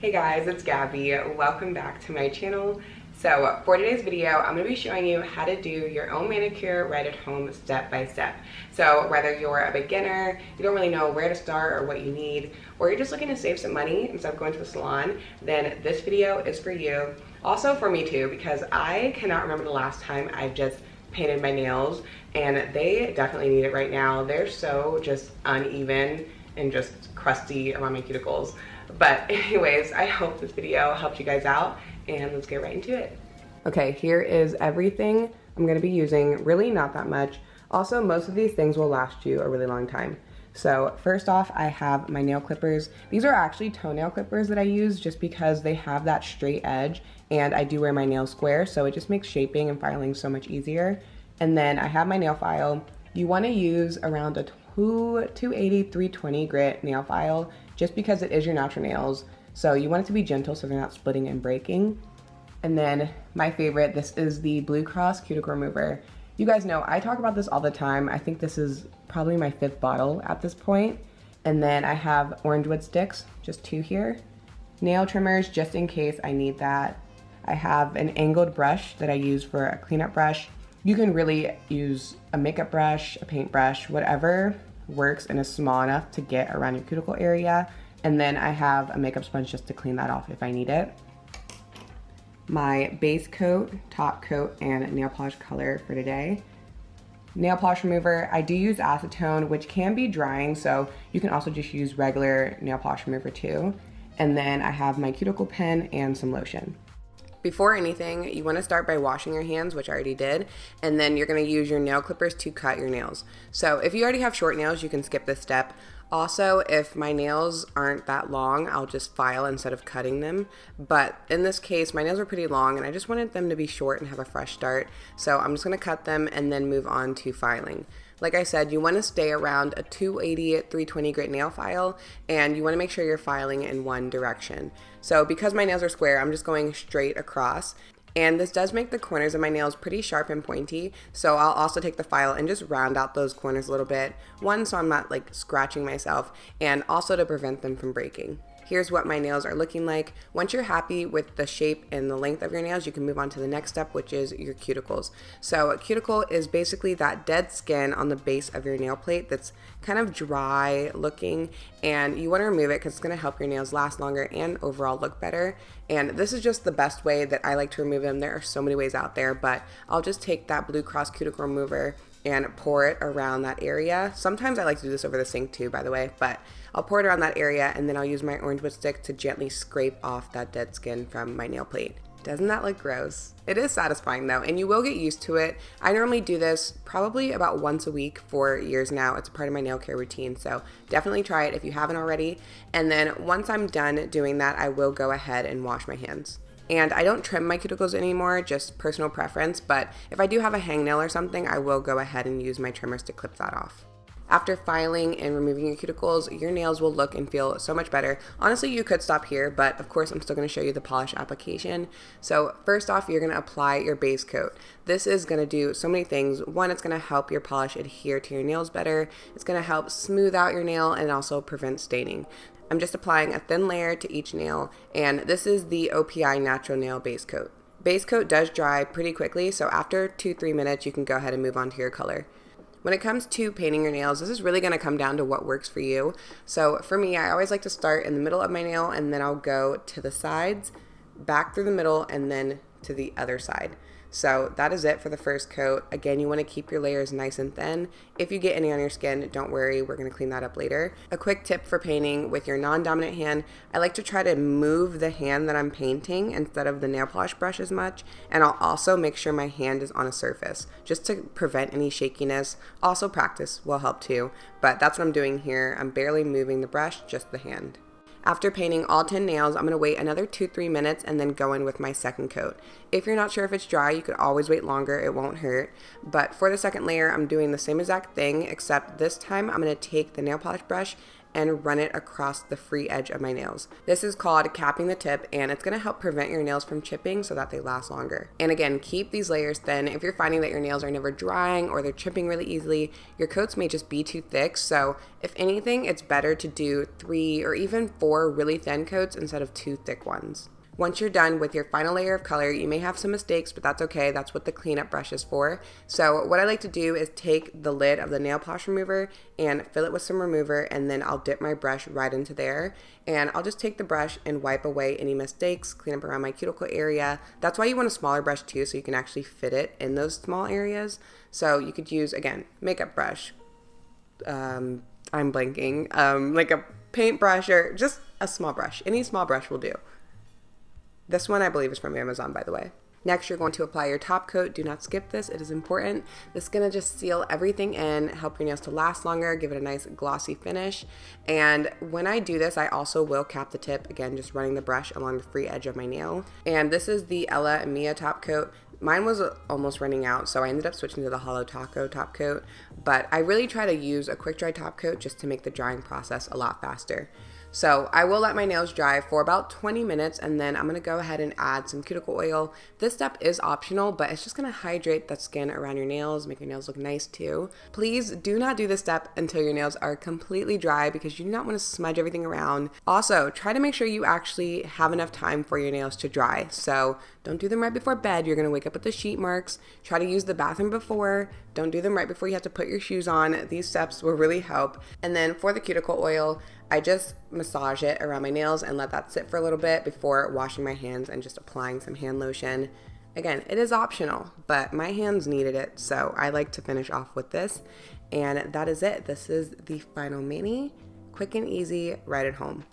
Hey guys, it's Gabby. Welcome back to my channel. So for today's video, I'm going to be showing you how to do your own manicure right at home step by step. So whether you're a beginner, you don't really know where to start or what you need, or you're just looking to save some money instead of going to the salon, then this video is for you. Also for me too, because I cannot remember the last time I've just painted my nails, and they definitely need it right now. They're so just uneven and just crusty around my cuticles. But anyways, I hope this video helped you guys out, and let's get right into it. Okay, here is everything I'm going to be using. Really not that much. Also, most of these things will last you a really long time. So first off, I have my nail clippers. These are actually toenail clippers that I use just because they have that straight edge, and I do wear my nails square, so it just makes shaping and filing so much easier. And then I have my nail file. You want to use around a 280, 320 grit nail file, just because it is your natural nails. So you want it to be gentle so they're not splitting and breaking. And then my favorite, this is the Blue Cross cuticle remover. You guys know I talk about this all the time. I think this is probably my 5th bottle at this point. And then I have orange wood sticks, just 2 here. Nail trimmers, just in case I need that. I have an angled brush that I use for a cleanup brush. You can really use a makeup brush, a paint brush, whatever works and is small enough to get around your cuticle area. And then I have a makeup sponge just to clean that off if I need it. My base coat, top coat, and nail polish color for today. Nail polish remover, I do use acetone, which can be drying, so you can also just use regular nail polish remover too. And then I have my cuticle pen and some lotion. Before anything, you want to start by washing your hands, which I already did, and then you're going to use your nail clippers to cut your nails. So if you already have short nails, you can skip this step. Also, if my nails aren't that long, I'll just file instead of cutting them. But in this case, my nails are pretty long, and I just wanted them to be short and have a fresh start. So I'm just going to cut them and then move on to filing. Like I said, you want to stay around a 280 at 320 grit nail file, and you want to make sure you're filing in one direction. So because my nails are square, I'm just going straight across. And this does make the corners of my nails pretty sharp and pointy, so I'll also take the file and just round out those corners a little bit. One, so I'm not like scratching myself, and also to prevent them from breaking. Here's what my nails are looking like. Once you're happy with the shape and the length of your nails, you can move on to the next step, which is your cuticles. So a cuticle is basically that dead skin on the base of your nail plate that's kind of dry looking, and you want to remove it because it's going to help your nails last longer and overall look better. And this is just the best way that I like to remove them. There are so many ways out there, but I'll just take that Blue Cross cuticle remover and pour it around that area. Sometimes I like to do this over the sink too, by the way, but I'll pour it around that area, and then I'll use my orange wood stick to gently scrape off that dead skin from my nail plate. Doesn't that look gross? It is satisfying though, and you will get used to it. I normally do this probably about once a week for years now. It's a part of my nail care routine, so definitely try it if you haven't already. And then once I'm done doing that, I will go ahead and wash my hands. And I don't trim my cuticles anymore, just personal preference, but if I do have a hangnail or something, I will go ahead and use my trimmers to clip that off. After filing and removing your cuticles, your nails will look and feel so much better. Honestly, you could stop here, but of course I'm still going to show you the polish application. So first off, you're going to apply your base coat. This is going to do so many things. One, it's going to help your polish adhere to your nails better. It's going to help smooth out your nail and also prevent staining. I'm just applying a thin layer to each nail, and this is the OPI Natural Nail Base Coat. Base coat does dry pretty quickly, so after 2-3 minutes, you can go ahead and move on to your color. When it comes to painting your nails, this is really going to come down to what works for you. So for me, I always like to start in the middle of my nail, and then I'll go to the sides, back through the middle, and then to the other side. So that is it for the first coat. Again, you want to keep your layers nice and thin. If you get any on your skin, don't worry, we're going to clean that up later. A quick tip for painting with your non-dominant hand, I like to try to move the hand that I'm painting instead of the nail polish brush as much, and I'll also make sure my hand is on a surface just to prevent any shakiness. Also practice will help too, but that's what I'm doing here. I'm barely moving the brush, just the hand. After painting all 10 nails, I'm going to wait another 2-3 minutes and then go in with my second coat. If you're not sure if it's dry, you could always wait longer, it won't hurt. But for the second layer, I'm doing the same exact thing, except this time I'm going to take the nail polish brush and run it across the free edge of my nails. This is called capping the tip, and it's going to help prevent your nails from chipping so that they last longer. And again, keep these layers thin. If you're finding that your nails are never drying or they're chipping really easily, your coats may just be too thick. So if anything, it's better to do 3 or even 4 really thin coats instead of 2 thick ones. Once you're done with your final layer of color, you may have some mistakes, but that's okay. That's what the cleanup brush is for. So what I like to do is take the lid of the nail polish remover and fill it with some remover, and then I'll dip my brush right into there. And I'll just take the brush and wipe away any mistakes, clean up around my cuticle area. That's why you want a smaller brush too, so you can actually fit it in those small areas. So you could use, again, makeup brush. I'm blanking. Like a paintbrush or just a small brush. Any small brush will do. This one I believe is from Amazon, by the way. Next, you're going to apply your top coat. Do not skip this. It is important. This is going to just seal everything in, help your nails to last longer, give it a nice glossy finish. And when I do this, I also will cap the tip. Again, just running the brush along the free edge of my nail. And this is the Ella and Mia top coat. Mine was almost running out, so I ended up switching to the Hollow Taco top coat. But I really try to use a quick dry top coat just to make the drying process a lot faster. So I will let my nails dry for about 20 minutes, and then I'm going to go ahead and add some cuticle oil. This step is optional, but it's just going to hydrate the skin around your nails, make your nails look nice too. Please do not do this step until your nails are completely dry, because you do not want to smudge everything around. Also, try to make sure you actually have enough time for your nails to dry. So don't do them right before bed. You're going to wake up with the sheet marks. Try to use the bathroom before. Don't do them right before you have to put your shoes on. These steps will really help. And then for the cuticle oil, I just massage it around my nails and let that sit for a little bit before washing my hands and just applying some hand lotion. Again, it is optional, but my hands needed it, so I like to finish off with this. And that is it. This is the final mani. Quick and easy, right at home.